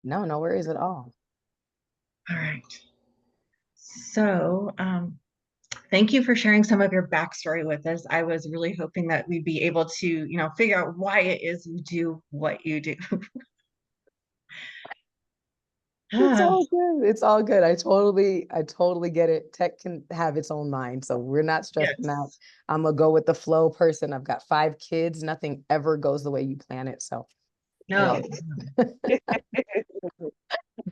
No, no worries at all. All right. So, thank you for sharing some of your backstory with us. I was really hoping that we'd be able to, figure out why it is you do what you do. It's Ah, all good. It's all good. I totally get it. Tech can have its own mind, so we're not stressing out. yes. I'm a go with the flow person. I've got 5 kids. Nothing ever goes the way you plan it, so it all No.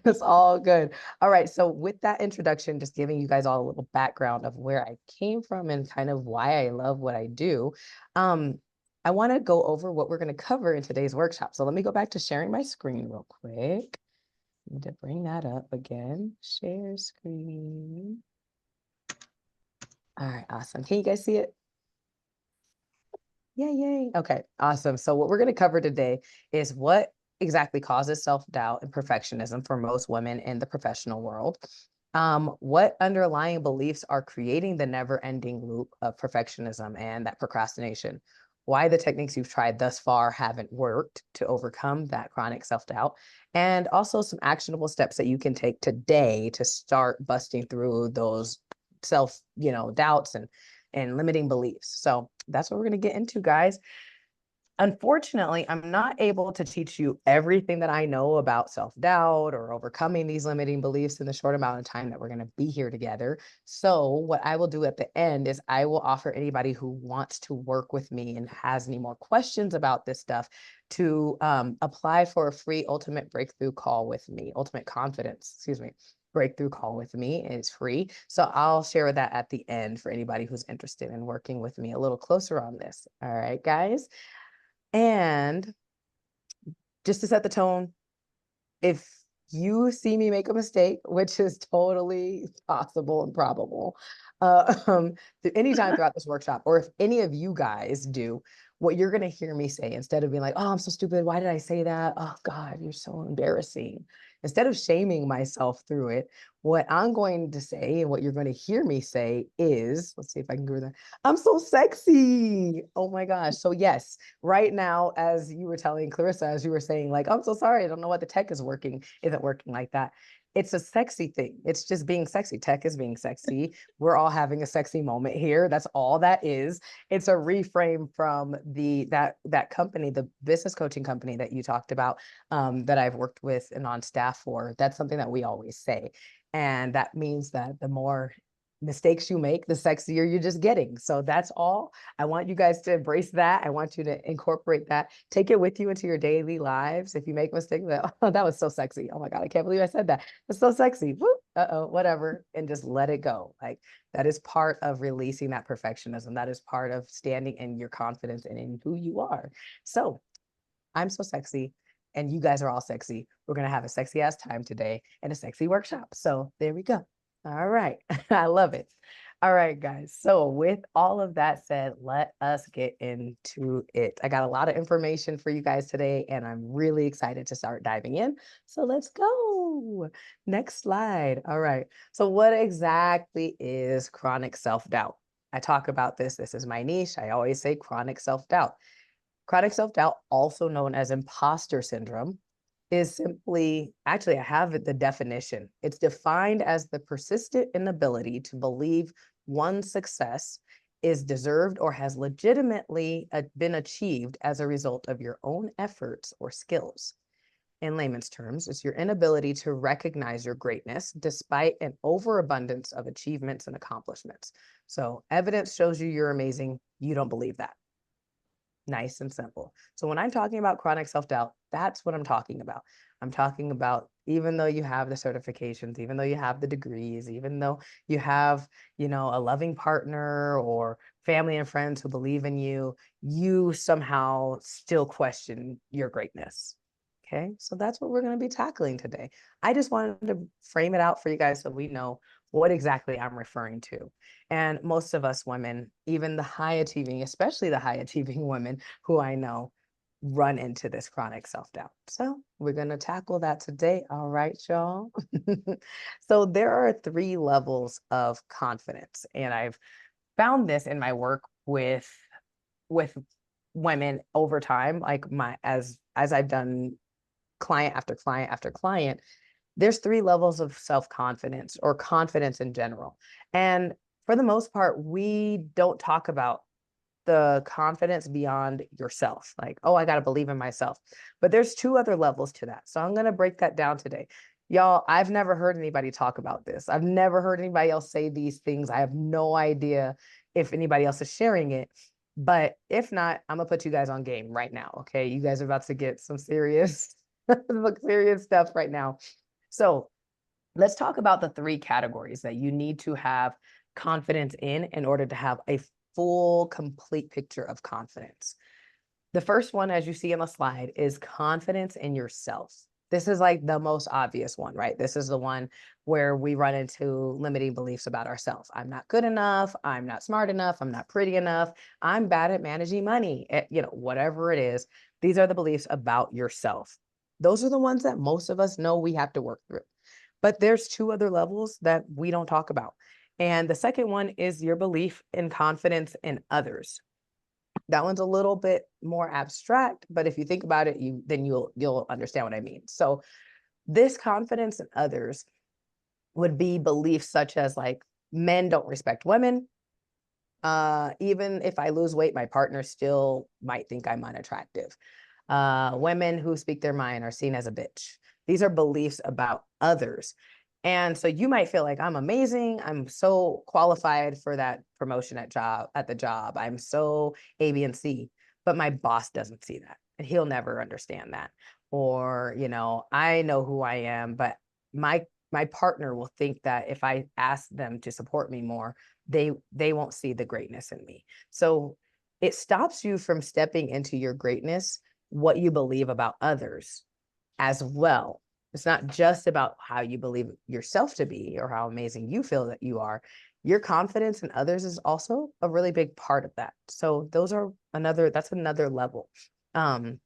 it's all good. All right. So with that introduction, just giving you guys all a little background of where I came from and kind of why I love what I do. Um, I want to go over what we're going to cover in today's workshop. So let me go back to sharing my screen real quick. Need to bring that up again. Share screen. All right, awesome. Can you guys see it? Yay, yay. Okay, awesome. So what we're going to cover today is what exactly causes self-doubt and perfectionism for most women in the professional world. What underlying beliefs are creating the never-ending loop of perfectionism and that procrastination? Why the techniques you've tried thus far haven't worked to overcome that chronic self-doubt, and also some actionable steps that you can take today to start busting through those doubts and limiting beliefs. So that's what we're going to get into, guys. Unfortunately, I'm not able to teach you everything that I know about self doubt or overcoming these limiting beliefs in the short amount of time that we're going to be here together. So, what I will do at the end is I will offer anybody who wants to work with me and has any more questions about this stuff to apply for a free ultimate breakthrough call with me, ultimate confidence, excuse me. Breakthrough call with me is free. So I'll share that at the end for anybody who's interested in working with me a little closer on this. All right, guys. And just to set the tone, if you see me make a mistake, which is totally possible and probable, um, anytime throughout this workshop, or if any of you guys do, what you're going to hear me say, instead of being like, oh, I'm so stupid. Why did I say that? Oh, God, you're so embarrassing. Instead of shaming myself through it, what I'm going to say and what you're going to hear me say is, let's see if I can do that. I'm so sexy. Oh my gosh. So, yes, right now, as you were telling Clarissa, as you were saying, like, I'm so sorry, I don't know what the tech is working, isn't working like that. It's a sexy thing. It's just being sexy. Tech is being sexy. We're all having a sexy moment here. That's all that is. It's a reframe from that company, the business coaching company that you talked about, that I've worked with and on staff for. That's something that we always say. And that means that the more mistakes you make, the sexier you're just getting. So that's all. I want you guys to embrace that. I want you to incorporate that. Take it with you into your daily lives. If you make mistakes, that, oh, that was so sexy. Oh my God, I can't believe I said that. It's so sexy. Whoop, uh-oh, whatever. And just let it go. Like that is part of releasing that perfectionism. That is part of standing in your confidence and in who you are. So I'm so sexy. And you guys are all sexy. We're going to have a sexy ass time today and a sexy workshop. So there we go. All right. I love it. All right, guys. So, with all of that said, let us get into it. I got a lot of information for you guys today, and I'm really excited to start diving in. So, let's go. Next slide. All right. So, what exactly is chronic self doubt? I talk about this. This is my niche. I always say chronic self doubt. Chronic self doubt, also known as imposter syndrome, is simply actually, I have the definition. It's defined as the persistent inability to believe one's success is deserved or has legitimately been achieved as a result of your own efforts or skills. In layman's terms, it's your inability to recognize your greatness despite an overabundance of achievements and accomplishments. So, evidence shows you you're amazing. You don't believe that. Nice and simple. So when I'm talking about chronic self-doubt, that's what I'm talking about. I'm talking about even though you have the certifications, even though you have the degrees, even though you have, a loving partner or family and friends who believe in you, you somehow still question your greatness. Okay, so that's what we're going to be tackling today. I just wanted to frame it out for you guys so we know what exactly I'm referring to. And most of us women, even the high achieving, especially the high achieving women who I know, run into this chronic self doubt. So we're going to tackle that today. All right, y'all. So there are 3 levels of confidence, and I've found this in my work with women over time, like my as I've done client after client after client, there's 3 levels of self-confidence or confidence in general. And for the most part, we don't talk about the confidence beyond yourself. Like, oh, I got to believe in myself. But there's 2 other levels to that. So I'm going to break that down today. Y'all, I've never heard anybody talk about this. I've never heard anybody else say these things. I have no idea if anybody else is sharing it. But if not, I'm gonna put you guys on game right now. Okay. You guys are about to get some serious, serious stuff right now. So let's talk about the 3 categories that you need to have confidence in order to have a full, complete picture of confidence. The first one, as you see on the slide, is confidence in yourself. This is like the most obvious one, right? This is the one where we run into limiting beliefs about ourselves. I'm not good enough. I'm not smart enough. I'm not pretty enough. I'm bad at managing money. Whatever it is, these are the beliefs about yourself. Those are the ones that most of us know we have to work through. But there's 2 other levels that we don't talk about. And the second one is your belief in confidence in others. That one's a little bit more abstract, but if you think about it, you'll understand what I mean. So this confidence in others would be beliefs such as like men don't respect women. Even if I lose weight, my partner still might think I'm unattractive. Women who speak their mind are seen as a bitch. These are beliefs about others. And so you might feel like I'm amazing. I'm so qualified for that promotion at the job. I'm so A, B, and C, but my boss doesn't see that and he'll never understand that. Or, I know who I am, but my partner will think that if I ask them to support me more, they won't see the greatness in me. So it stops you from stepping into your greatness, what you believe about others as well. It's not just about how you believe yourself to be or how amazing you feel that you are. Your confidence in others is also a really big part of that. So that's another level. In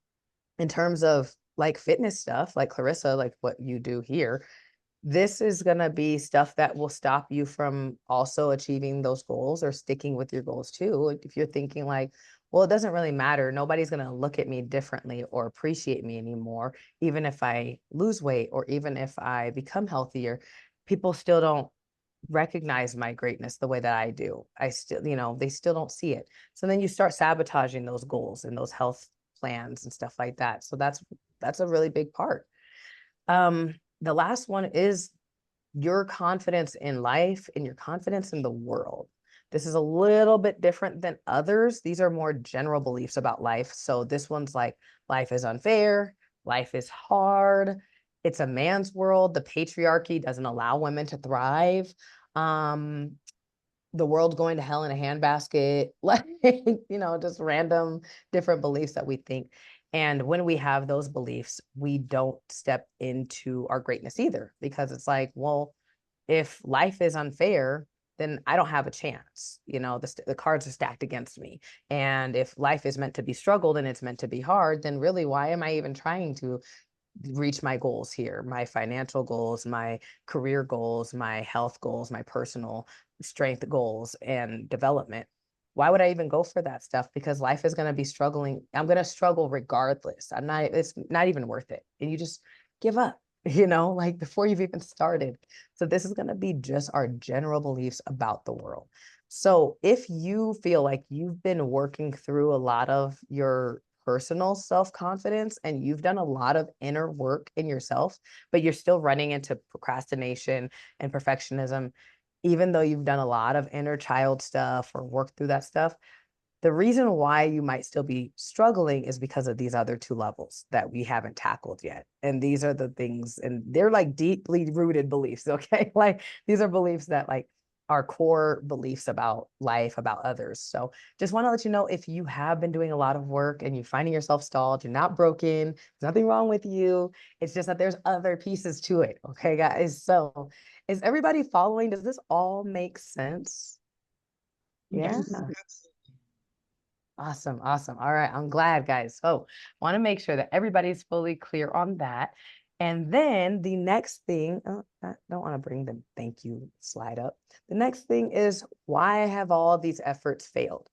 terms of like fitness stuff, like Clarissa, like what you do here, this is going to be stuff that will stop you from also achieving those goals or sticking with your goals too. If you're thinking like, well, it doesn't really matter. Nobody's going to look at me differently or appreciate me anymore, even if I lose weight or even if I become healthier. People still don't recognize my greatness the way that I do. They still don't see it. So then you start sabotaging those goals and those health plans and stuff like that. So that's a really big part. The last one is your confidence in life and your confidence in the world. This is a little bit different than others. These are more general beliefs about life. So this one's like, life is unfair, life is hard, it's a man's world, the patriarchy doesn't allow women to thrive. The world's going to hell in a handbasket, like, just random different beliefs that we think. And when we have those beliefs, we don't step into our greatness either, because it's like, well, if life is unfair, then I don't have a chance. The cards are stacked against me. And if life is meant to be struggled and it's meant to be hard, then really, why am I even trying to reach my goals here, my financial goals, my career goals, my health goals, my personal strength goals and development? Why would I even go for that stuff? Because life is going to be struggling. I'm going to struggle regardless. It's not even worth it. And you just give up, like before you've even started. So this is going to be just our general beliefs about the world. So if you feel like you've been working through a lot of your personal self-confidence and you've done a lot of inner work in yourself, but you're still running into procrastination and perfectionism, even though you've done a lot of inner child stuff or worked through that stuff, the reason why you might still be struggling is because of these other 2 levels that we haven't tackled yet. And these are the things, and they're like deeply rooted beliefs, okay? Like these are beliefs that like are core beliefs about life, about others. So just want to let you know, if you have been doing a lot of work and you're finding yourself stalled, you're not broken, there's nothing wrong with you. It's just that there's other pieces to it. Okay, guys. So is everybody following? Does this all make sense? Yeah. Yes, absolutely. Awesome. Awesome. All right. I'm glad, guys. So want to make sure that everybody's fully clear on that. And then the next thing, I don't want to bring the thank you slide up. The next thing is, why have all these efforts failed?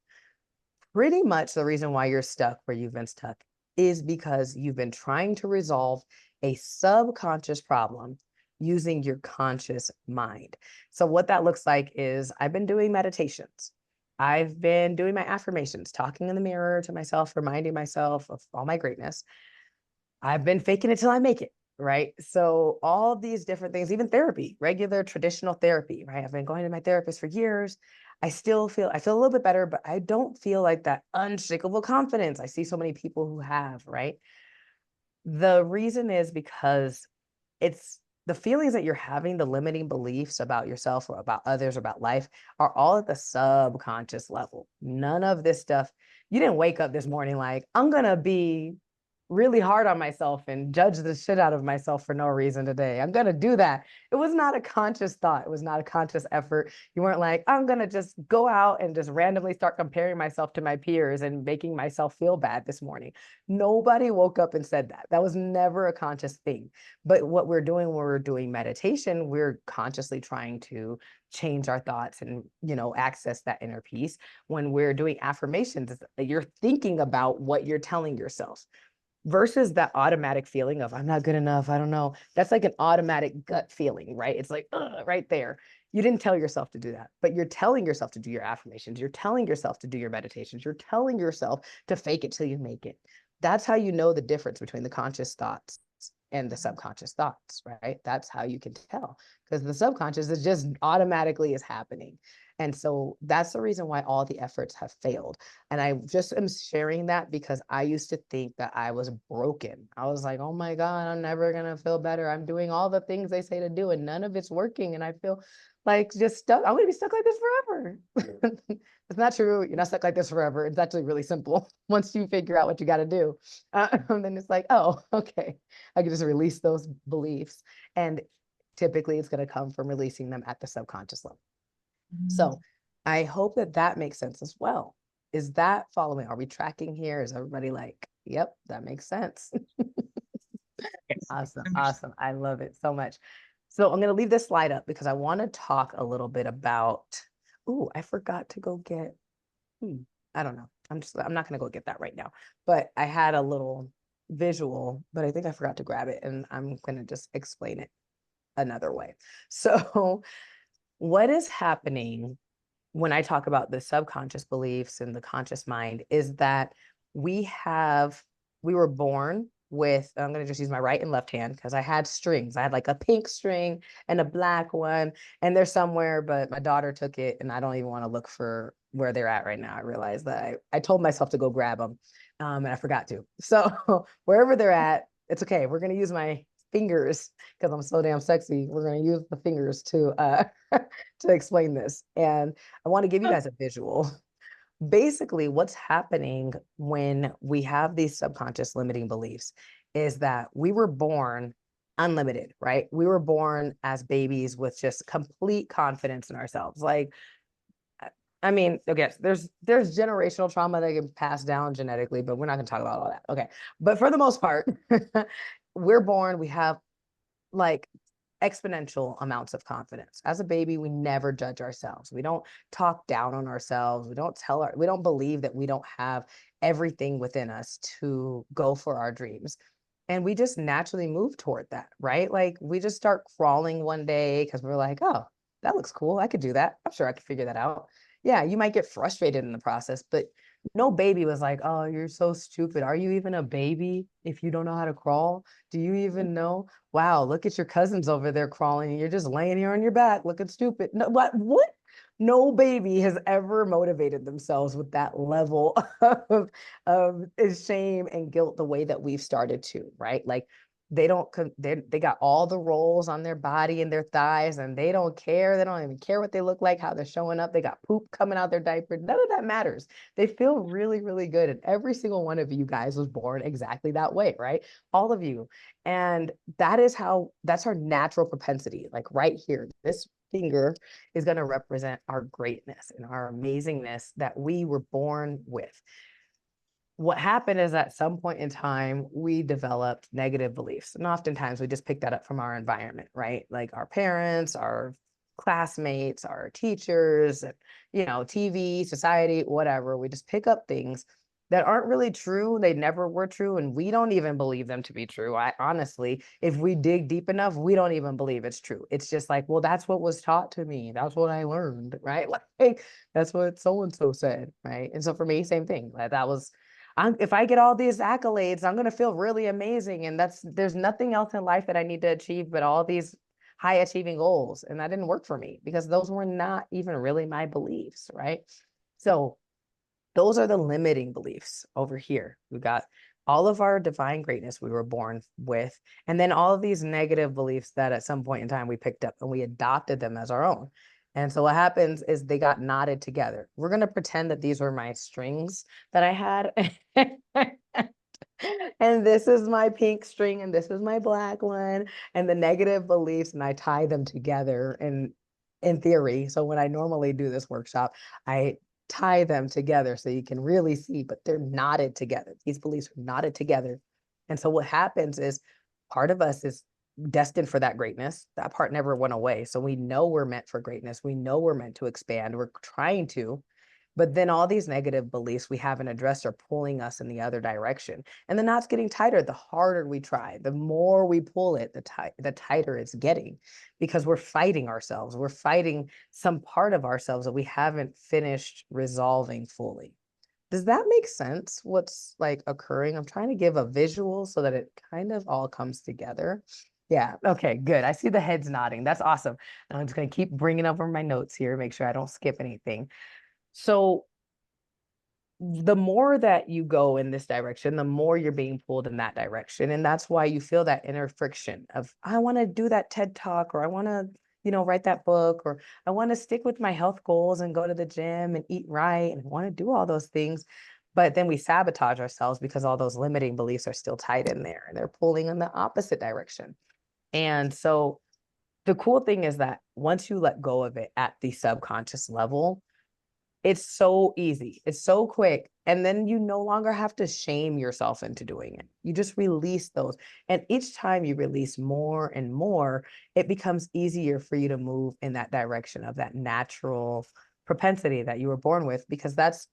Pretty much the reason why you're stuck where you've been stuck is because you've been trying to resolve a subconscious problem using your conscious mind. So what that looks like is I've been doing meditations. I've been doing my affirmations, talking in the mirror to myself, reminding myself of all my greatness. I've been faking it till I make it, right? So all these different things, even therapy, regular traditional therapy, right? I've been going to my therapist for years. I feel a little bit better, but I don't feel like that unshakable confidence I see so many people who have, right? The reason is because it's the feelings that you're having, the limiting beliefs about yourself or about others, or about life, are all at the subconscious level. None of this stuff, you didn't wake up this morning like, I'm going to be really hard on myself and judge the shit out of myself for no reason today. I'm going to do that. It was not a conscious thought. It was not a conscious effort. You weren't like, I'm going to just go out and just randomly start comparing myself to my peers and making myself feel bad this morning. Nobody woke up and said that. That was never a conscious thing. But what we're doing when we're doing meditation, we're consciously trying to change our thoughts and, access that inner peace. When we're doing affirmations, you're thinking about what you're telling yourself versus that automatic feeling of I'm not good enough. I don't know. That's like an automatic gut feeling, right? It's like right there. You didn't tell yourself to do that, but you're telling yourself to do your affirmations. You're telling yourself to do your meditations. You're telling yourself to fake it till you make it. That's how you know the difference between the conscious thoughts and the subconscious thoughts, right? That's how you can tell, because the subconscious is just automatically is happening. And so that's the reason why all the efforts have failed. And I just am sharing that because I used to think that I was broken. I was like, oh my God, I'm never going to feel better. I'm doing all the things they say to do and none of it's working. And I feel like just stuck. I'm going to be stuck like this forever. It's not true. You're not stuck like this forever. It's actually really simple. Once you figure out what you got to do, then it's like, oh, okay. I can just release those beliefs. And typically it's going to come from releasing them at the subconscious level. So I hope that that makes sense as well. Is that following? Are we tracking here? Is everybody like, yep, that makes sense? Yes. Awesome. Awesome. I love it so much. So I'm going to leave this slide up because I want to talk a little bit about, oh, I forgot to go get, I don't know. I'm not going to go get that right now, but I had a little visual, but I think I forgot to grab it and I'm going to just explain it another way. So what is happening when I talk about the subconscious beliefs and the conscious mind is that we were born with, I'm going to just use my right and left hand because I had strings. I had like a pink string and a black one, and they're somewhere, but my daughter took it and I don't even want to look for where they're at right now. I realized that I told myself to go grab them and I forgot to. So wherever they're at, it's okay. We're going to use my fingers because I'm so damn sexy. We're going to use the fingers to to explain this. And I want to give you guys a visual. Basically, what's happening when we have these subconscious limiting beliefs is that we were born unlimited, right? We were born as babies with just complete confidence in ourselves. Like, I mean, okay, there's generational trauma that can pass down genetically, but we're not going to talk about all that. Okay. But for the most part, we're born, we have like exponential amounts of confidence. As a baby, we never judge ourselves. We don't talk down on ourselves. We don't believe that we don't have everything within us to go for our dreams. And we just naturally move toward that, right? Like we just start crawling one day because we're like, oh, that looks cool. I could do that. I'm sure I could figure that out. Yeah, you might get frustrated in the process, but no baby was like, oh, you're so stupid. Are you even a baby if you don't know how to crawl? Do you even know? Wow, look at your cousins over there crawling and you're just laying here on your back looking stupid. No, what? No baby has ever motivated themselves with that level of shame and guilt the way that we've started to, right? Like they got all the rolls on their body and their thighs and they don't care. They don't even care what they look like, how they're showing up. They got poop coming out their diaper. None of that matters. They feel really, really good. And every single one of you guys was born exactly that way, right? All of you. And that's our natural propensity. Like right here, this finger is going to represent our greatness and our amazingness that we were born with. What happened is at some point in time, we developed negative beliefs. And oftentimes we just pick that up from our environment, right? Like our parents, our classmates, our teachers, TV, society, whatever. We just pick up things that aren't really true. They never were true. And we don't even believe them to be true. I honestly, if we dig deep enough, we don't even believe it's true. It's just like, well, that's what was taught to me. That's what I learned, right? Like that's what so-and-so said, right? And so for me, same thing. Like that was, if I get all these accolades, I'm going to feel really amazing. And there's nothing else in life that I need to achieve, but all these high achieving goals. And that didn't work for me because those were not even really my beliefs, right? So those are the limiting beliefs over here. We got all of our divine greatness we were born with, and then all of these negative beliefs that at some point in time we picked up and we adopted them as our own. And so what happens is they got knotted together. We're going to pretend that these were my strings that I had. And this is my pink string and this is my black one and the negative beliefs, and I tie them together in theory. So when I normally do this workshop, I tie them together so you can really see, but they're knotted together. These beliefs are knotted together. And so what happens is part of us is destined for that greatness. That part never went away. So we know we're meant for greatness. We know we're meant to expand. We're trying to, but then all these negative beliefs we haven't addressed are pulling us in the other direction. And the knot's getting tighter the harder we try. The more we pull it, the tighter it's getting, because we're fighting ourselves. We're fighting some part of ourselves that we haven't finished resolving fully. Does that make sense? What's like occurring? I'm trying to give a visual so that it kind of all comes together. Yeah. Okay, good. I see the heads nodding. That's awesome. And I'm just going to keep bringing over my notes here, make sure I don't skip anything. So the more that you go in this direction, the more you're being pulled in that direction. And that's why you feel that inner friction of, I want to do that TED talk, or I want to, write that book, or I want to stick with my health goals and go to the gym and eat right. And I want to do all those things. But then we sabotage ourselves because all those limiting beliefs are still tied in there and they're pulling in the opposite direction. And so the cool thing is that once you let go of it at the subconscious level, it's so easy. It's so quick. And then you no longer have to shame yourself into doing it. You just release those. And each time you release more and more, it becomes easier for you to move in that direction of that natural propensity that you were born with, because that's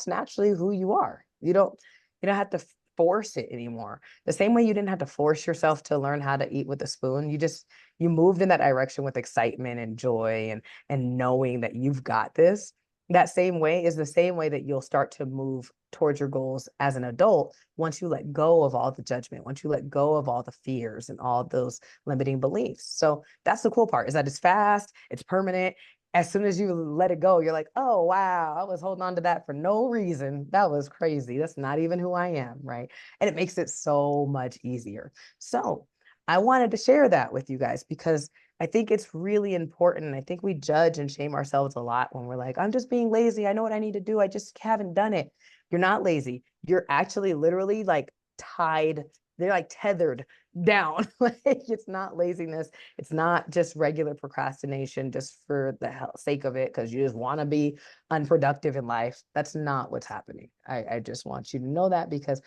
naturally who you are. You don't have to force it anymore. The same way you didn't have to force yourself to learn how to eat with a spoon. You moved in that direction with excitement and joy and knowing that you've got this. That same way is the same way that you'll start to move towards your goals as an adult once you let go of all the judgment, once you let go of all the fears and all those limiting beliefs. So that's the cool part, is that it's fast, it's permanent. As soon as you let it go, you're like, oh, wow, I was holding on to that for no reason. That was crazy. That's not even who I am, right? And it makes it so much easier. So I wanted to share that with you guys because I think it's really important. I think we judge and shame ourselves a lot when we're like, I'm just being lazy. I know what I need to do. I just haven't done it. You're not lazy. You're actually literally like tied. They're like tethered down. Like it's not laziness. It's not just regular procrastination just for the sake of it because you just want to be unproductive in life. That's not what's happening. I just want you to know that, because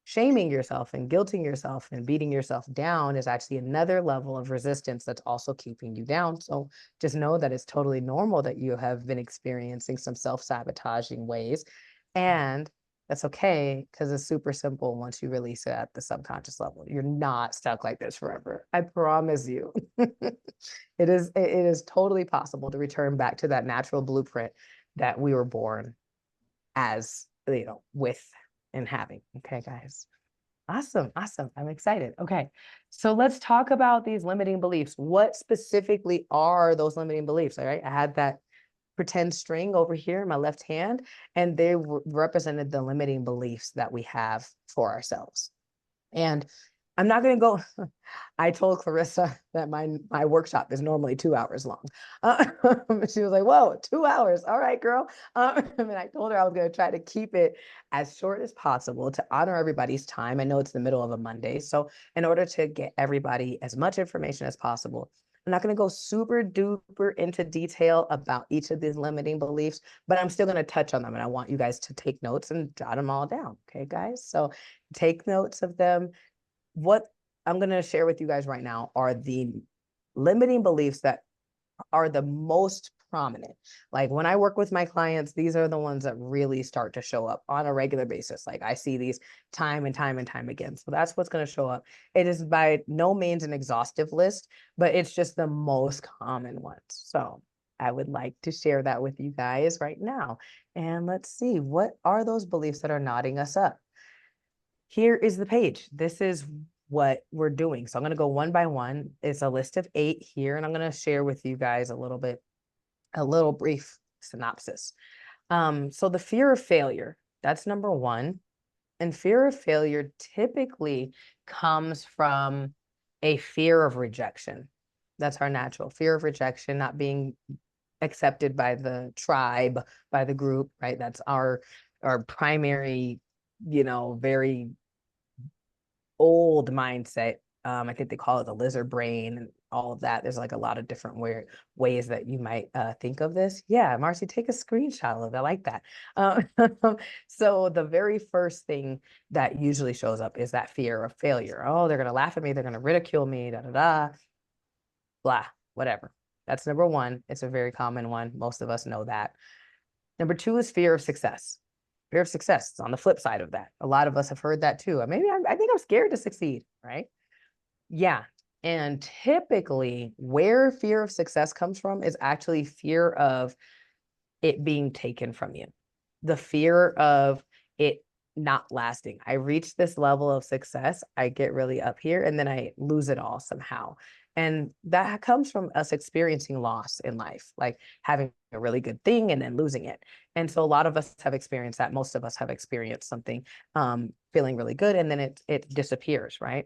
shaming yourself and guilting yourself and beating yourself down is actually another level of resistance that's also keeping you down. So just know that it's totally normal that you have been experiencing some self-sabotaging ways, and that's okay, because it's super simple once you release it at the subconscious level. You're not stuck like this forever. I promise you. It is totally possible to return back to that natural blueprint that we were born as, with and having. Okay, guys. Awesome. Awesome. I'm excited. Okay. So let's talk about these limiting beliefs. What specifically are those limiting beliefs? All right. I had that pretend string over here in my left hand, and they represented the limiting beliefs that we have for ourselves. And I'm not going to go. I told Clarissa that my workshop is normally 2 hours long. She was like, whoa, 2 hours. All right, girl. And I told her I was going to try to keep it as short as possible to honor everybody's time. I know it's the middle of a Monday. So in order to get everybody as much information as possible, I'm not going to go super duper into detail about each of these limiting beliefs, but I'm still going to touch on them. And I want you guys to take notes and jot them all down. Okay, guys? So take notes of them. What I'm going to share with you guys right now are the limiting beliefs that are the most prominent. Like when I work with my clients, these are the ones that really start to show up on a regular basis. Like I see these time and time and time again. So that's what's going to show up. It is by no means an exhaustive list, but it's just the most common ones. So I would like to share that with you guys right now. And let's see, what are those beliefs that are knotting us up? Here is the page. This is what we're doing. So I'm going to go one by one. It's a list of 8 here, and I'm going to share with you guys a little brief synopsis. So the fear of failure, that's number 1. And fear of failure typically comes from a fear of rejection. That's our natural fear of rejection, not being accepted by the tribe, by the group, right? That's our primary, very old mindset. I think they call it the lizard brain and all of that. There's like a lot of different ways that you might think of this. Yeah, Marcy, take a screenshot of it. I like that. So the very first thing that usually shows up is that fear of failure. Oh, they're going to laugh at me. They're going to ridicule me, da, da, da, blah, whatever. That's number 1. It's a very common one. Most of us know that. Number 2 is fear of success. Fear of success is on the flip side of that. A lot of us have heard that too. I think I'm scared to succeed, right? Yeah. And typically where fear of success comes from is actually fear of it being taken from you. The fear of it not lasting. I reach this level of success, I get really up here, and then I lose it all somehow. And that comes from us experiencing loss in life, like having a really good thing and then losing it. And so a lot of us have experienced that. Most of us have experienced something feeling really good, and then it disappears, right?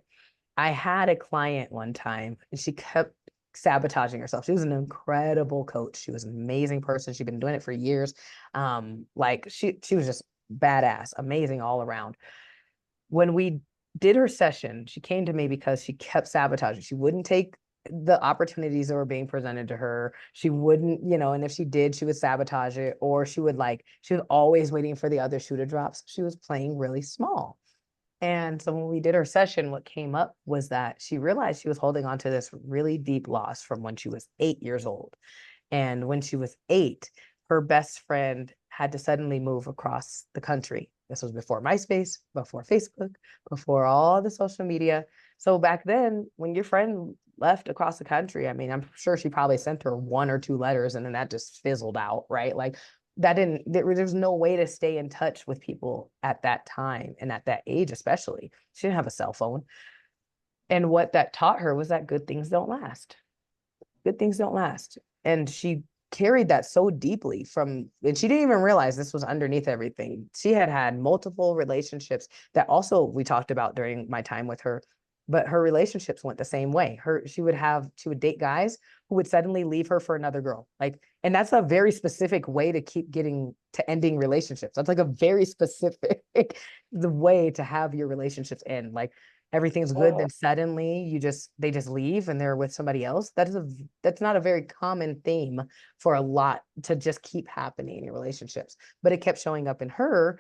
I had a client one time, and she kept sabotaging herself. She was an incredible coach. She was an amazing person. She'd been doing it for years. Like she was just badass, amazing all around. When we did her session, she came to me because she kept sabotaging. She wouldn't take the opportunities that were being presented to her. She wouldn't, and if she did, she would sabotage it, or she was always waiting for the other shoe to drop. So she was playing really small. And so when we did her session, what came up was that she realized she was holding on to this really deep loss from when she was 8 years old. And when she was 8, her best friend had to suddenly move across the country. This was before MySpace, before Facebook, before all the social media. So back then, when your friend left across the country, I mean, I'm sure she probably sent her 1 or 2 letters and then that just fizzled out, right? Like there's no way to stay in touch with people at that time and at that age, especially. She didn't have a cell phone. And what that taught her was that good things don't last. Good things don't last. And she carried that so deeply and she didn't even realize this was underneath everything. She had had multiple relationships that also we talked about during my time with her, but her relationships went the same way. She would date guys who would suddenly leave her for another girl. And that's a very specific way to keep getting to ending relationships. That's like a very specific the way to have your relationships end. Like everything's good, then suddenly they just leave and they're with somebody else. That's not a very common theme for a lot to just keep happening in your relationships. But it kept showing up in her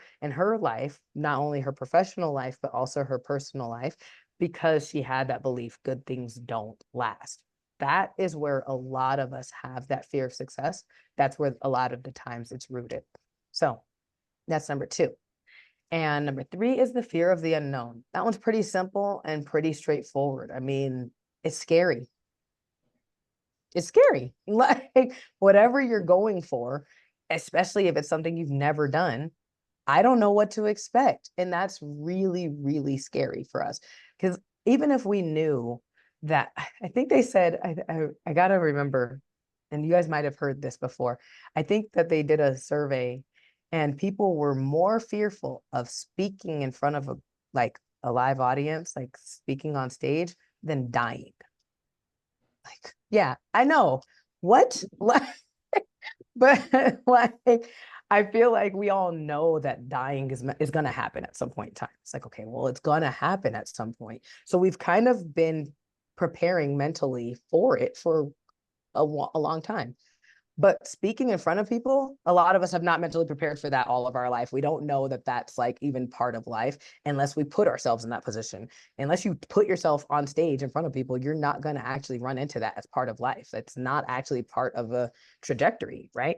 life, not only her professional life, but also her personal life, because she had that belief good things don't last. That is where a lot of us have that fear of success. That's where a lot of the times it's rooted. So that's number 2. And number 3 is the fear of the unknown. That one's pretty simple and pretty straightforward. I mean, it's scary. It's scary. Like whatever you're going for, especially if it's something you've never done, I don't know what to expect. And that's really, really scary for us. Because even if we knew that, I think they said, I got to remember, and you guys might have heard this before. I think that they did a survey and people were more fearful of speaking in front of a live audience, like speaking on stage, than dying. Like, yeah, I know. What? But like, I feel like we all know that dying is going to happen at some point in time. It's like, okay, well, it's going to happen at some point. So we've kind of been preparing mentally for it for a long time. But speaking in front of people, a lot of us have not mentally prepared for that all of our life. We don't know that that's like even part of life unless we put ourselves in that position. Unless you put yourself on stage in front of people, you're not going to actually run into that as part of life. It's not actually part of a trajectory, right?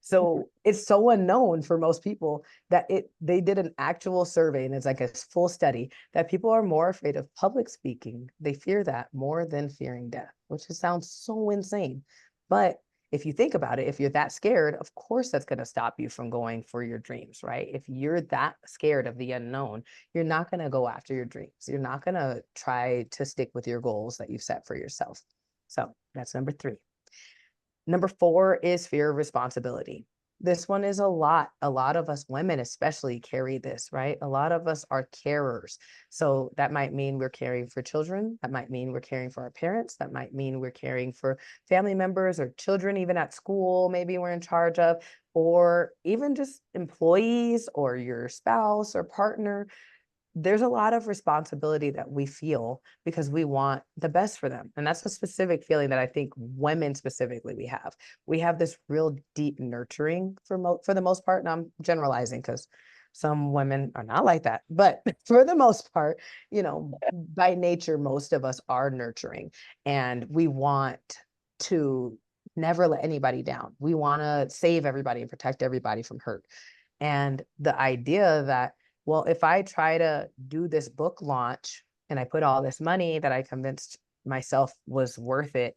So it's so unknown for most people that they did an actual survey, and it's like a full study, that people are more afraid of public speaking. They fear that more than fearing death, which sounds so insane. But if you think about it, if you're that scared, of course that's going to stop you from going for your dreams, right? If you're that scared of the unknown, you're not going to go after your dreams. You're not going to try to stick with your goals that you've set for yourself. So that's number 3. Number 4 is fear of responsibility. This one is a lot. A lot of us women especially carry this, right? A lot of us are carers. So that might mean we're caring for children. That might mean we're caring for our parents. That might mean we're caring for family members or children, even at school, maybe we're in charge of, or even just employees or your spouse or partner. There's a lot of responsibility that we feel because we want the best for them. And that's a specific feeling that I think women specifically we have. We have this real deep nurturing for the most part. And I'm generalizing because some women are not like that. But for the most part, by nature, most of us are nurturing, and we want to never let anybody down. We want to save everybody and protect everybody from hurt. And the idea that, well, if I try to do this book launch and I put all this money that I convinced myself was worth it,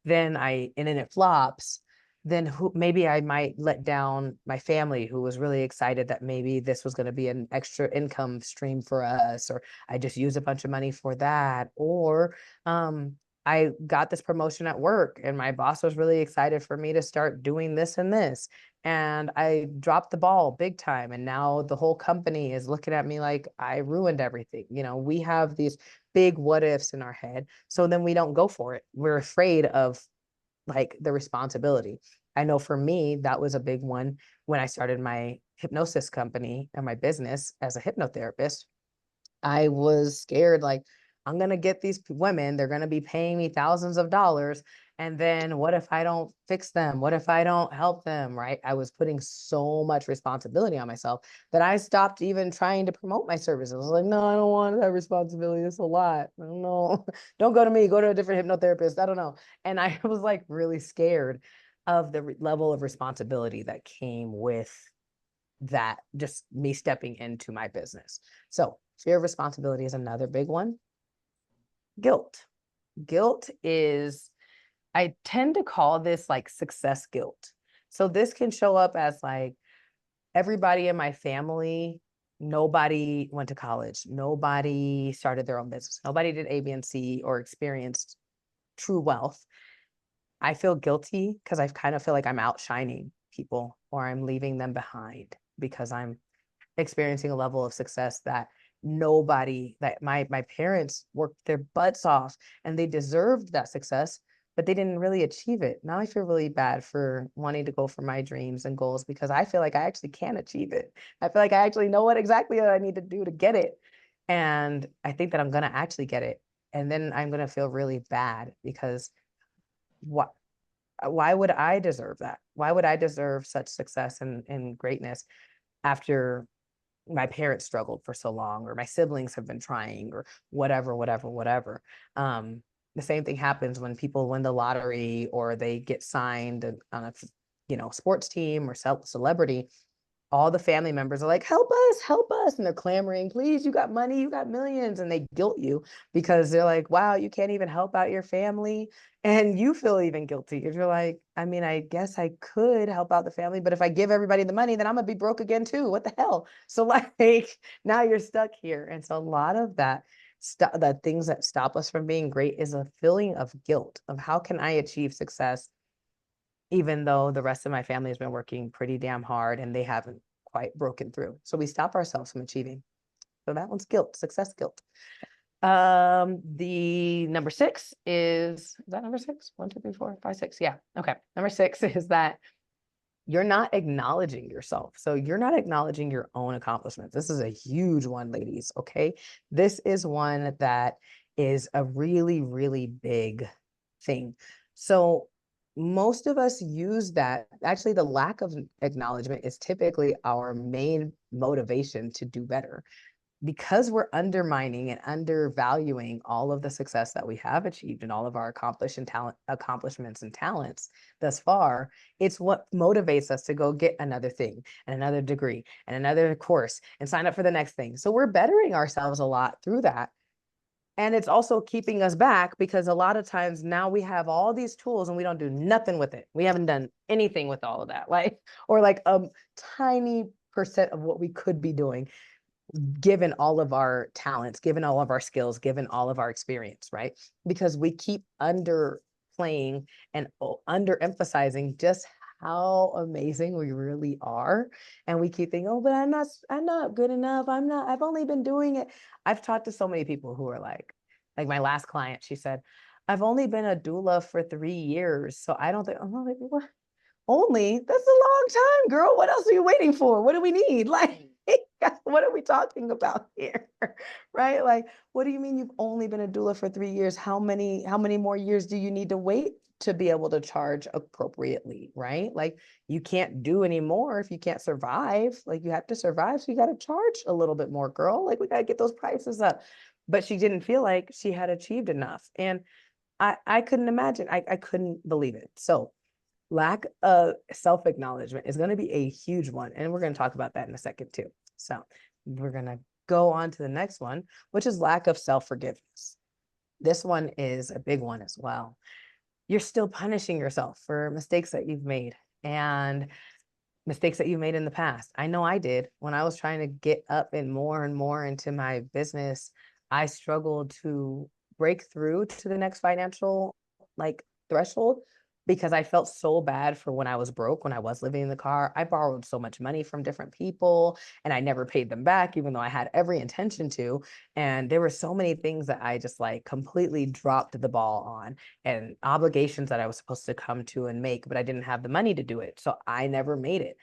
then it flops, then maybe I might let down my family, who was really excited that maybe this was going to be an extra income stream for us, or I just use a bunch of money for that, or I got this promotion at work and my boss was really excited for me to start doing this and this, and I dropped the ball big time. And now the whole company is looking at me like I ruined everything. We have these big what ifs in our head. So then we don't go for it. We're afraid of like the responsibility. I know for me, that was a big one when I started my hypnosis company and my business as a hypnotherapist. I was scared, like, I'm going to get these women, they're going to be paying me thousands of dollars. And then what if I don't fix them? What if I don't help them? Right. I was putting so much responsibility on myself that I stopped even trying to promote my services. I was like, no, I don't want that responsibility. It's a lot. I don't know. Don't go to me, go to a different hypnotherapist. I don't know. And I was like really scared of the level of responsibility that came with that, just me stepping into my business. So fear of responsibility is another big one. Guilt. Guilt is, I tend to call this like success guilt. So this can show up as like, everybody in my family, nobody went to college, nobody started their own business, nobody did A, B, and C or experienced true wealth. I feel guilty because I kind of feel like I'm outshining people or I'm leaving them behind because I'm experiencing a level of success that my parents worked their butts off and they deserved that success, but they didn't really achieve it. Now I feel really bad for wanting to go for my dreams and goals because I feel like I actually can achieve it. I feel like I actually know exactly what I need to do to get it. And I think that I'm going to actually get it. And then I'm going to feel really bad because what why would I deserve that? Why would I deserve such success and greatness after my parents struggled for so long, or my siblings have been trying, or whatever. The same thing happens when people win the lottery or they get signed on a sports team or celebrity. All the family members are like, help us. And they're clamoring, please, you got money, you got millions. And they guilt you because they're like, wow, you can't even help out your family. And you feel even guilty if you're like, I mean, I guess I could help out the family, but if I give everybody the money, then I'm gonna be broke again too. What the hell? So like now you're stuck here. And so a lot of the things that stop us from being great is a feeling of guilt of how can I achieve success even though the rest of my family has been working pretty damn hard and they haven't quite broken through. So we stop ourselves from achieving. So that one's guilt, success guilt. The number 6 is that number 6? 1, 2, 3, 4, 5, 6. Yeah. Okay. Number 6 is that you're not acknowledging yourself. So you're not acknowledging your own accomplishments. This is a huge one, ladies. Okay. This is one that is a really, really big thing. So most of us use that. Actually, the lack of acknowledgement is typically our main motivation to do better, because we're undermining and undervaluing all of the success that we have achieved and all of our accomplishments and talents thus far. It's what motivates us to go get another thing and another degree and another course and sign up for the next thing. So we're bettering ourselves a lot through that. And it's also keeping us back, because a lot of times now we have all these tools and we don't do nothing with it. We haven't done anything with all of that, like, or like a tiny percent of what we could be doing, given all of our talents, given all of our skills, given all of our experience, right? Because we keep underplaying and underemphasizing just how amazing we really are. And we keep thinking, oh, but I'm not good enough. I've only been doing it. I've talked to so many people who are like my last client, she said, I've only been a doula for 3 years. So I don't think, I'm like, what? Only? That's a long time, girl. What else are you waiting for? What do we need? Like, what are we talking about here? Right? Like, what do you mean you've only been a doula for 3 years? How many more years do you need to wait to be able to charge appropriately? Right? Like, you can't do any more if you can't survive. Like, you have to survive. So you got to charge a little bit more, girl. Like, we got to get those prices up. But she didn't feel like she had achieved enough. And I couldn't imagine. I couldn't believe it. So lack of self-acknowledgement is going to be a huge one. And we're going to talk about that in a second too. So we're going to go on to the next one, which is lack of self-forgiveness. This one is a big one as well. You're still punishing yourself for mistakes that you've made and mistakes that you made in the past. I know I did. When I was trying to get up and more into my business, I struggled to break through to the next financial like threshold, because I felt so bad for when I was broke, when I was living in the car. I borrowed so much money from different people and I never paid them back, even though I had every intention to. And there were so many things that I just like completely dropped the ball on, and obligations that I was supposed to come to and make, but I didn't have the money to do it. So I never made it.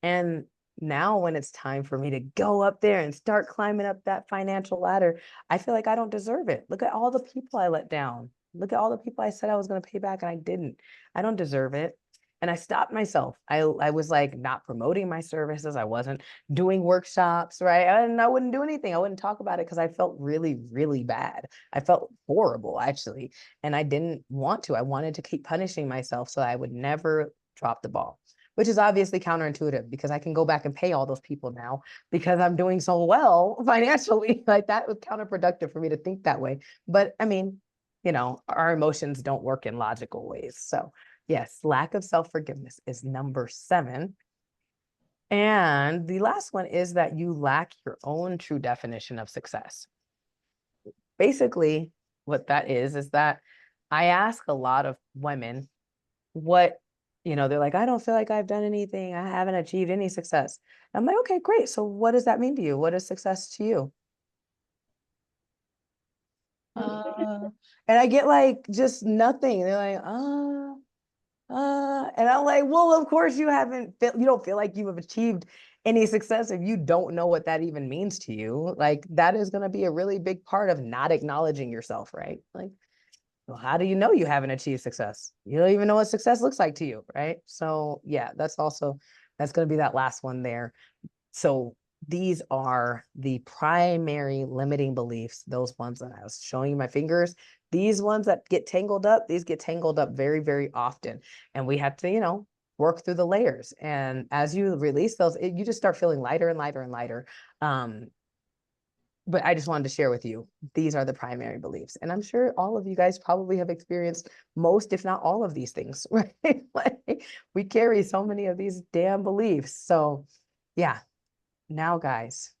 And now when it's time for me to go up there and start climbing up that financial ladder, I feel like I don't deserve it. Look at all the people I let down. Look at all the people I said I was going to pay back and I didn't. I don't deserve it. And I stopped myself. I was like not promoting my services. I wasn't doing workshops, right? And I wouldn't do anything. I wouldn't talk about it because I felt really, really bad. I felt horrible, actually. And I didn't want to. I wanted to keep punishing myself so I would never drop the ball, which is obviously counterintuitive, because I can go back and pay all those people now because I'm doing so well financially. Like, that was counterproductive for me to think that way. But I mean, our emotions don't work in logical ways. So yes, lack of self-forgiveness is number 7. And the last one is that you lack your own true definition of success. Basically, what that is that I ask a lot of women what, they're like, I don't feel like I've done anything. I haven't achieved any success. I'm like, okay, great. So what does that mean to you? What is success to you? And I get like just nothing. They're like, and I'm like, well, of course you don't feel like you have achieved any success if you don't know what that even means to you. Like, that is going to be a really big part of not acknowledging yourself, right? Like, well, how do you know you haven't achieved success? You don't even know what success looks like to you, right? So yeah, that's going to be that last one there. So these are the primary limiting beliefs, those ones that I was showing you my fingers. These ones that get tangled up, these get tangled up very, very often. And we have to, work through the layers. And as you release those, you just start feeling lighter and lighter and lighter. But I just wanted to share with you, these are the primary beliefs. And I'm sure all of you guys probably have experienced most, if not all of these things, right? Like, we carry so many of these damn beliefs. So yeah, now, guys,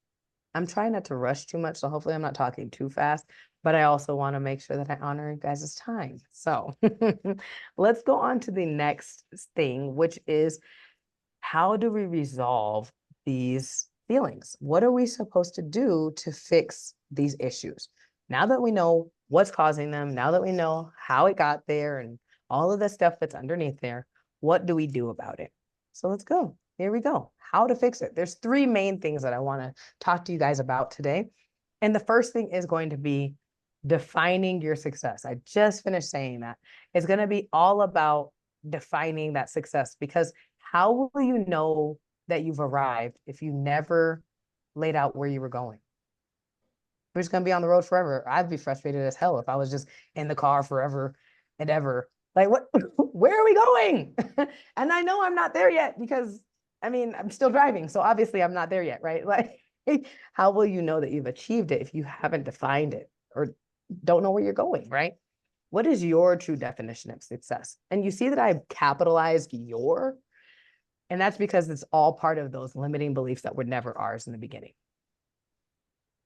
I'm trying not to rush too much, so hopefully I'm not talking too fast, but I also want to make sure that I honor you guys' time. So let's go on to the next thing, which is, how do we resolve these feelings? What are we supposed to do to fix these issues? Now that we know what's causing them, now that we know how it got there and all of the stuff that's underneath there, what do we do about it? So let's go. Here we go. How to fix it. There's 3 main things that I want to talk to you guys about today. And the first thing is going to be defining your success. I just finished saying that. It's going to be all about defining that success, because how will you know that you've arrived if you never laid out where you were going? We're just gonna be on the road forever. I'd be frustrated as hell if I was just in the car forever and ever. Like, what? Where are we going? And I know I'm not there yet because, I mean, I'm still driving, so obviously I'm not there yet, right? Like, how will you know that you've achieved it if you haven't defined it or don't know where you're going, right? What is your true definition of success? And you see that I capitalized your, and that's because it's all part of those limiting beliefs that were never ours in the beginning.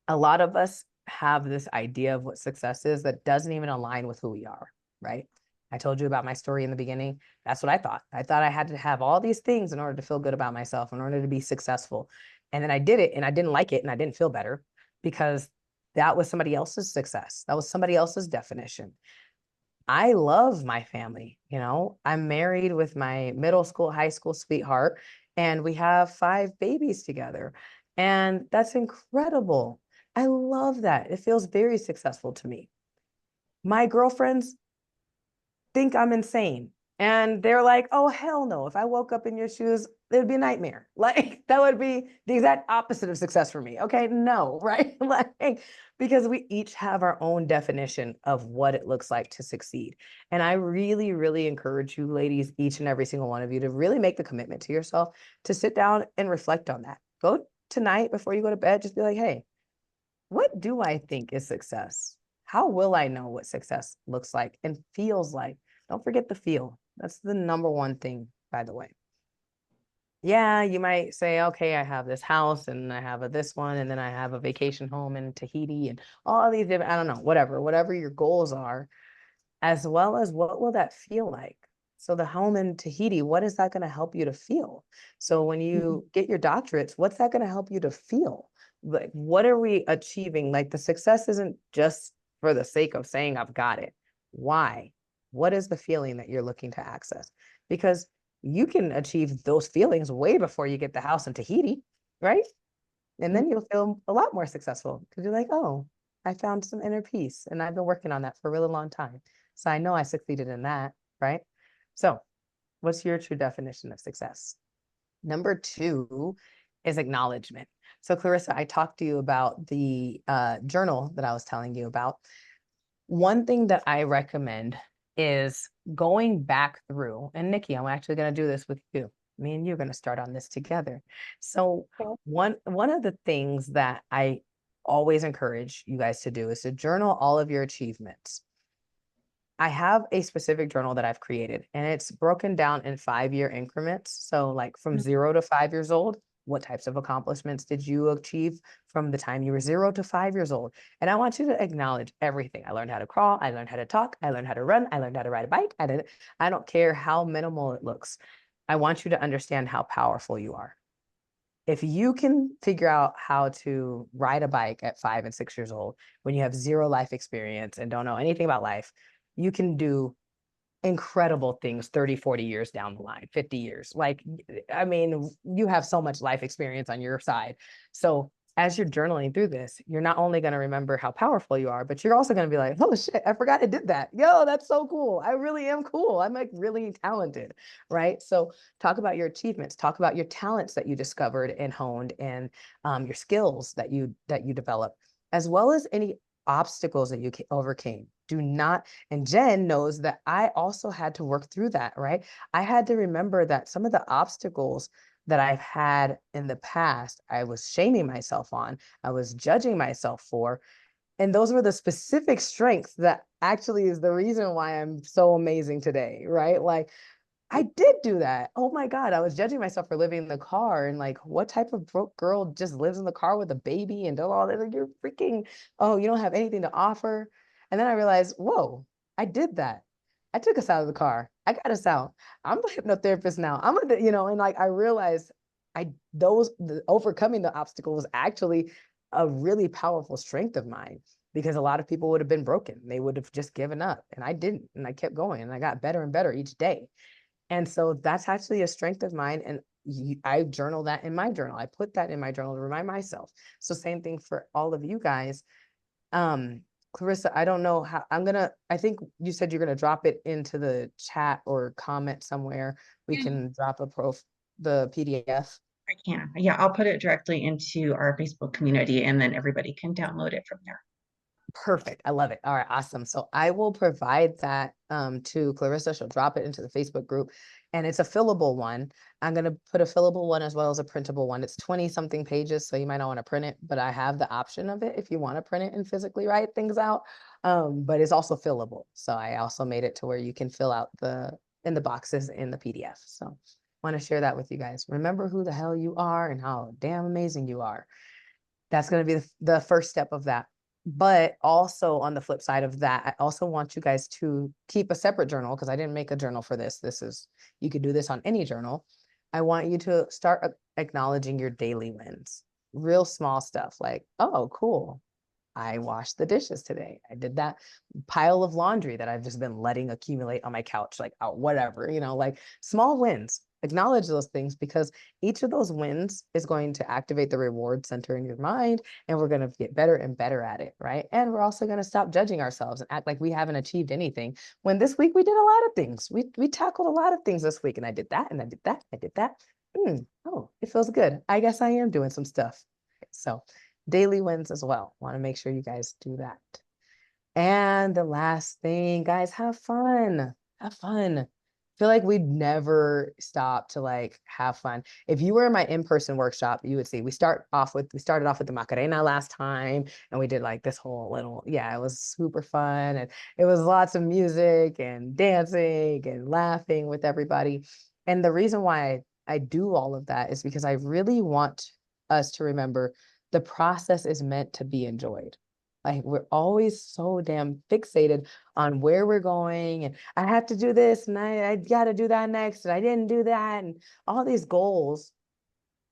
A lot of us have this idea of what success is that doesn't even align with who we are, right? I told you about my story in the beginning. That's what I thought. I thought I had to have all these things in order to feel good about myself, in order to be successful. And then I did it and I didn't like it and I didn't feel better because that was somebody else's success. That was somebody else's definition. I love my family. You know, I'm married with my middle school, high school sweetheart, and we have 5 babies together. And that's incredible. I love that. It feels very successful to me. My girlfriends think I'm insane. And they're like, oh, hell no. If I woke up in your shoes, it'd be a nightmare. Like, that would be the exact opposite of success for me. Okay. No, right? Like, because we each have our own definition of what it looks like to succeed. And I really, really encourage you, ladies, each and every single one of you, to really make the commitment to yourself to sit down and reflect on that. Go tonight before you go to bed, just be like, hey, what do I think is success? How will I know what success looks like and feels like? Don't forget the feel. That's the number one thing, by the way. Yeah, you might say, okay, I have this house and I have this one, and then I have a vacation home in Tahiti and all these different, I don't know, whatever your goals are, as well as what will that feel like? So the home in Tahiti, what is that going to help you to feel? So when you get your doctorates, what's that going to help you to feel? Like, what are we achieving? Like, the success isn't just for the sake of saying I've got it. Why? What is the feeling that you're looking to access? Because you can achieve those feelings way before you get the house in Tahiti, right? And then you'll feel a lot more successful because you're like, oh, I found some inner peace and I've been working on that for a really long time. So I know I succeeded in that, right? So what's your true definition of success? Number 2 is acknowledgement. So Clarissa, I talked to you about the journal that I was telling you about. One thing that I recommend is going back through, and Nikki, I'm actually going to do this with you. Me and you are going to start on this together. So one of the things that I always encourage you guys to do is to journal all of your achievements. I have a specific journal that I've created, and it's broken down in 5-year increments. So like from 0 to 5 years old, what types of accomplishments did you achieve from the time you were 0 to 5 years old? And I want you to acknowledge everything. I learned how to crawl. I learned how to talk. I learned how to run. I learned how to ride a bike. I don't care how minimal it looks. I want you to understand how powerful you are. If you can figure out how to ride a bike at 5 and 6 years old, when you have 0 life experience and don't know anything about life, you can do incredible things 30, 40 years down the line, 50 years. Like, I mean, you have so much life experience on your side. So as you're journaling through this, you're not only going to remember how powerful you are, but you're also going to be like, oh shit, I forgot I did that. Yo, that's so cool. I really am cool. I'm like really talented, right? So talk about your achievements, talk about your talents that you discovered and honed, and your skills that you developed, as well as any obstacles that you overcame. Do not, and Jen knows that I also had to work through that, right? I had to remember that some of the obstacles that I've had in the past, I was shaming myself on, I was judging myself for. And those were the specific strengths that actually is the reason why I'm so amazing today, right? Like, I did do that. Oh my God. I was judging myself for living in the car and like, what type of broke girl just lives in the car with a baby and does all that? Like, you're freaking, oh, you don't have anything to offer. And then I realized, whoa, I did that. I took us out of the car. I got us out. I'm a hypnotherapist now. And like, I realized overcoming the obstacle was actually a really powerful strength of mine, because a lot of people would have been broken. They would have just given up, and I didn't. And I kept going and I got better and better each day. And so that's actually a strength of mine. And I journal that in my journal. I put that in my journal to remind myself. So same thing for all of you guys. Clarissa, I don't know how I think you said you're gonna drop it into the chat or comment somewhere. We Yeah. can drop the PDF. I can. Yeah, I'll put it directly into our Facebook community and then everybody can download it from there. Perfect. I love it. All right, awesome. So I will provide that to Clarissa. She'll drop it into the Facebook group, and it's a fillable one. I'm going to put a fillable one as well as a printable one. It's 20 something pages, so you might not want to print it, but I have the option of it if you want to print it and physically write things out. But it's also fillable. So I also made it to where you can fill out in the boxes in the PDF. So want to share that with you guys. Remember who the hell you are and how damn amazing you are. That's going to be the first step of that. But also on the flip side of that, I also want you guys to keep a separate journal, because I didn't make a journal for this. You could do this on any journal. I want you to start acknowledging your daily wins, real small stuff like, oh, cool. I washed the dishes today. I did that pile of laundry that I've just been letting accumulate on my couch, like, oh, whatever, like small wins. Acknowledge those things, because each of those wins is going to activate the reward center in your mind, and we're going to get better and better at it, right? And we're also going to stop judging ourselves and act like we haven't achieved anything, when this week we did a lot of things. We tackled a lot of things this week, and I did that, and I did that, I did that. Oh, it feels good. I guess I am doing some stuff. So daily wins as well. Want to make sure you guys do that. And the last thing, guys, have fun. Have fun. I feel like we'd never stop to like have fun. If you were in my in-person workshop, you would see we started off with the Macarena last time, and we did like this whole little, yeah, it was super fun, and it was lots of music and dancing and laughing with everybody. And the reason why I do all of that is because I really want us to remember the process is meant to be enjoyed. Like, we're always so damn fixated on where we're going, and I have to do this, and I got to do that next, and I didn't do that, and all these goals.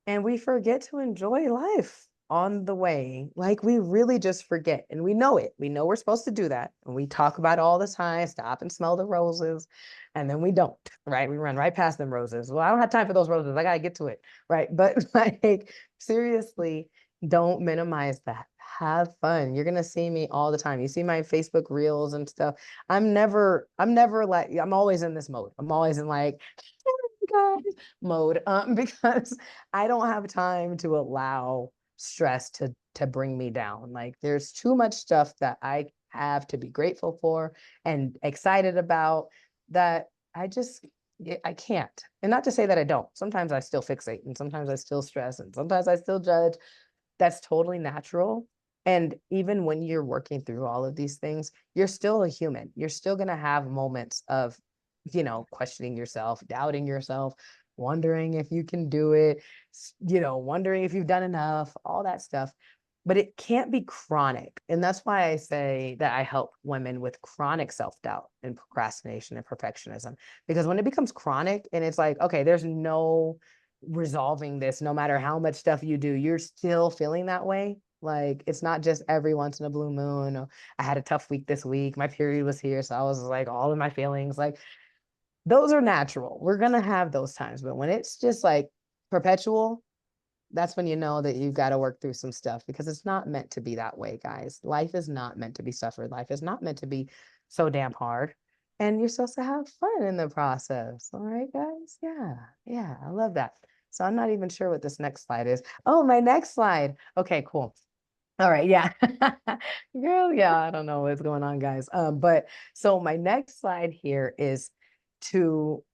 And we forget to enjoy life on the way. Like, we really just forget, and we know it. We know we're supposed to do that. And we talk about it all the time, stop and smell the roses. And then we don't, right? We run right past them roses. Well, I don't have time for those roses. I got to get to it, right? But like, seriously, don't minimize that. Have fun. You're gonna see me all the time. You see my Facebook reels and stuff. I'm never like, I'm always in this mode. I'm always in like, guys mode, because I don't have time to allow stress to bring me down. Like, there's too much stuff that I have to be grateful for and excited about, that I can't. And not to say that I don't. Sometimes I still fixate, and sometimes I still stress, and sometimes I still judge. That's totally natural. And even when you're working through all of these things, you're still a human. You're still going to have moments of, questioning yourself, doubting yourself, wondering if you can do it, wondering if you've done enough, all that stuff. But it can't be chronic. And that's why I say that I help women with chronic self-doubt and procrastination and perfectionism. Because when it becomes chronic and it's like, okay, there's no resolving this, no matter how much stuff you do, you're still feeling that way. Like, it's not just every once in a blue moon, or I had a tough week this week, my period was here, so I was like all in my feelings. Like, those are natural. We're gonna have those times. But when it's just like perpetual, that's when you know that you've got to work through some stuff, because it's not meant to be that way, guys. Life is not meant to be suffered. Life is not meant to be so damn hard. And you're supposed to have fun in the process. All right, guys? Yeah. Yeah. I love that. So I'm not even sure what this next slide is. Oh, my next slide. Okay, cool. All right, yeah. Girl, yeah, I don't know what's going on, guys. But so my next slide here is to,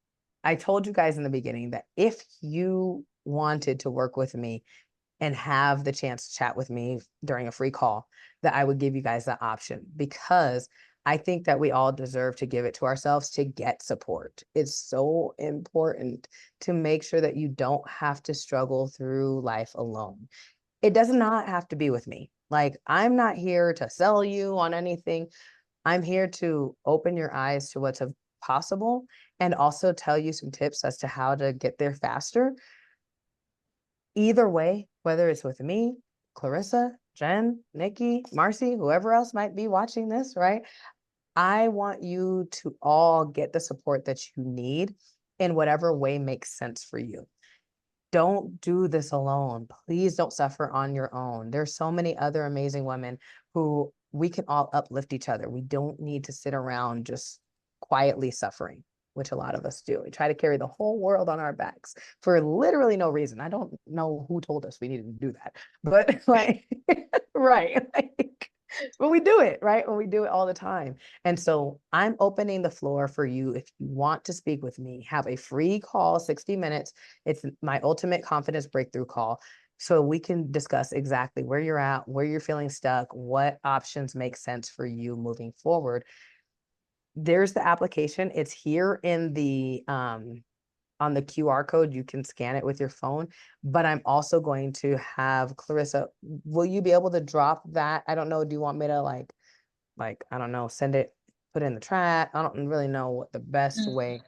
I told you guys in the beginning that if you wanted to work with me and have the chance to chat with me during a free call, that I would give you guys that option, because I think that we all deserve to give it to ourselves to get support. It's so important to make sure that you don't have to struggle through life alone. It does not have to be with me. Like, I'm not here to sell you on anything. I'm here to open your eyes to what's possible, and also tell you some tips as to how to get there faster. Either way, whether it's with me, Clarissa, Jen, Nikki, Marcy, whoever else might be watching this, right? I want you to all get the support that you need in whatever way makes sense for you. Don't do this alone. Please don't suffer on your own. There's so many other amazing women who we can all uplift each other. We don't need to sit around just quietly suffering, which a lot of us do. We try to carry the whole world on our backs for literally no reason. I don't know who told us we needed to do that, but like, right. Like, but we do it, right? When we do it all the time. And so I'm opening the floor for you. If you want to speak with me, have a free call, 60 minutes. It's my ultimate confidence breakthrough call. So we can discuss exactly where you're at, where you're feeling stuck, what options make sense for you moving forward. There's the application. It's here in the on the QR code. You can scan it with your phone, but I'm also going to have Clarissa, will you be able to drop that? I don't know. Do you want me to I don't know, send it, put it in the chat? I don't really know what the best way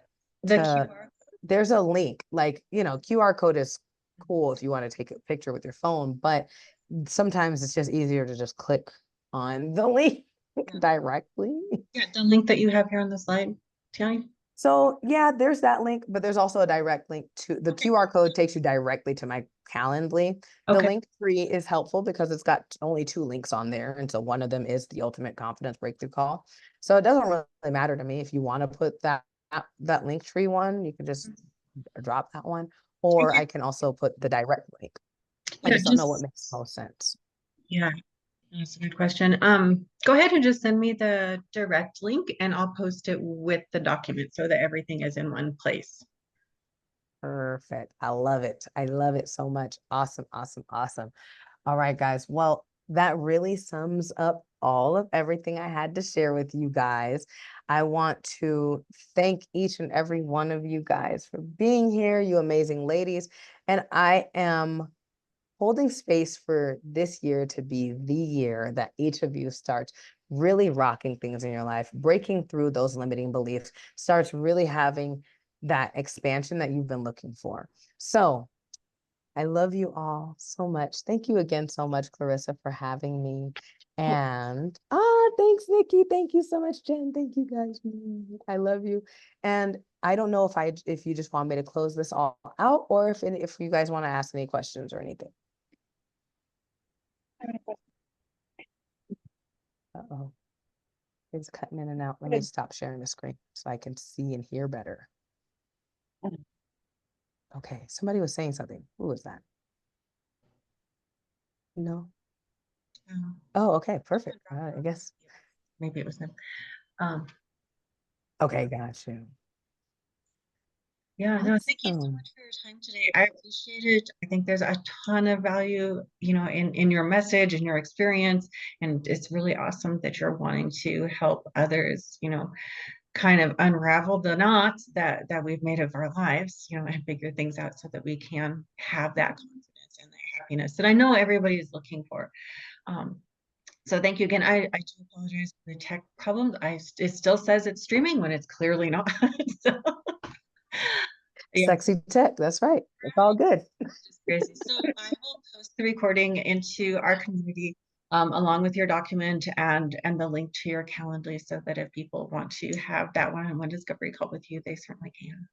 The to, QR. there's a link, like, you know, QR code is cool if you want to take a picture with your phone, but sometimes it's just easier to just click on the link directly. Yeah, the link that you have here on the slide, Tiani. So yeah, there's that link, but there's also a direct link to the Okay. QR code takes you directly to my Calendly. The Okay. link tree is helpful because it's got only 2 links on there. And so one of them is the ultimate confidence breakthrough call. So it doesn't really matter to me if you want to put that link tree one, you can just drop that one, or Okay. I can also put the direct link. I Yeah, just don't know what makes most sense. yeah, that's a good question. Go ahead and just send me the direct link and I'll post it with the document so that everything is in one place. Perfect. I love it. I love it so much. Awesome, awesome, awesome. All right, guys. Well, that really sums up all of everything I had to share with you guys. I want to thank each and every one of you guys for being here, you amazing ladies. And I am holding space for this year to be the year that each of you starts really rocking things in your life, breaking through those limiting beliefs, starts really having that expansion that you've been looking for. So I love you all so much. Thank you again so much, Clarissa, for having me. And thanks, Nikki. Thank you so much, Jen. Thank you guys. I love you. And I don't know if you just want me to close this all out, or if you guys want to ask any questions or anything. Uh-oh. It's cutting in and out. Let me stop sharing the screen so I can see and hear better. Okay, somebody was saying something. Who was that? No. Oh, okay, perfect. I guess. Maybe it was them. Um, Okay, got you. Yeah, no, thank you so Awesome. much for your time today. I appreciate it. I think there's a ton of value, in your message and your experience, and it's really awesome that you're wanting to help others, kind of unravel the knots that we've made of our lives, and figure things out so that we can have that confidence and that happiness that I know everybody is looking for. So thank you again. I do apologize for the tech problems. It still says it's streaming when it's clearly not. So, yeah. Sexy tech. That's right. It's all good. Just crazy. So I will post the recording into our community, along with your document and the link to your Calendly, so that if people want to have that one-on-one discovery call with you, they certainly can.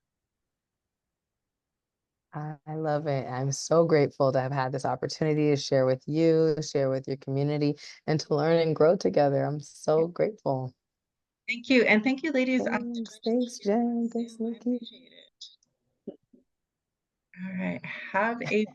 I love it. I'm so grateful to have had this opportunity to share with you, share with your community, and to learn and grow together. I'm so grateful. Thank you. And thank you, ladies. To join Thanks. us Thanks, here on Jen. Thanks, Zoom. I Nikki. appreciate it. All right. Have a